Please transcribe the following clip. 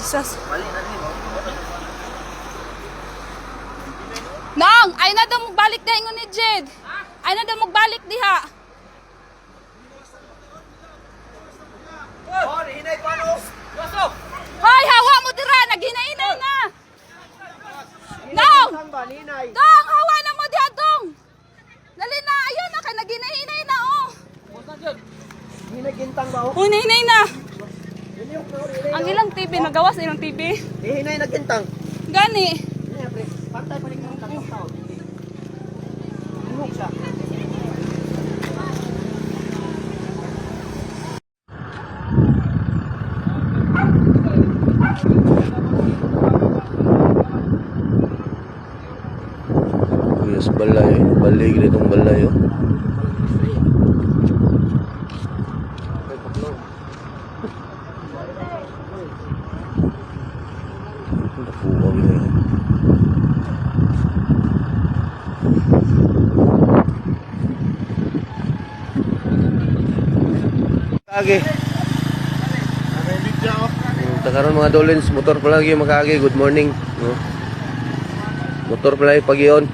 Jesus. Nang, ay na daw magbalik na ingon ni Jed. Ay na daw magbalik diha. Oh, hinay pa no. Wasok. Hoy, hawa mo dira, naghinay-hinay na. Nang! Dong, hawa na mo diha, dong. Dali na, ayun na, kay naghinay-hinay na, oh. Hinay gintang ba? Oh, hinay na. Ang ilang TV, nagawas ilang TV. Hinay na gintang. Gani. Pantay pa rin ng tao. Hinay siya. Yes, balay. Balig na itong balay. Oh. Napuwag na yan. Kage. Takaron mga dolens, motor palagi makagi. Good morning. No? Motor palagi pag-iyon.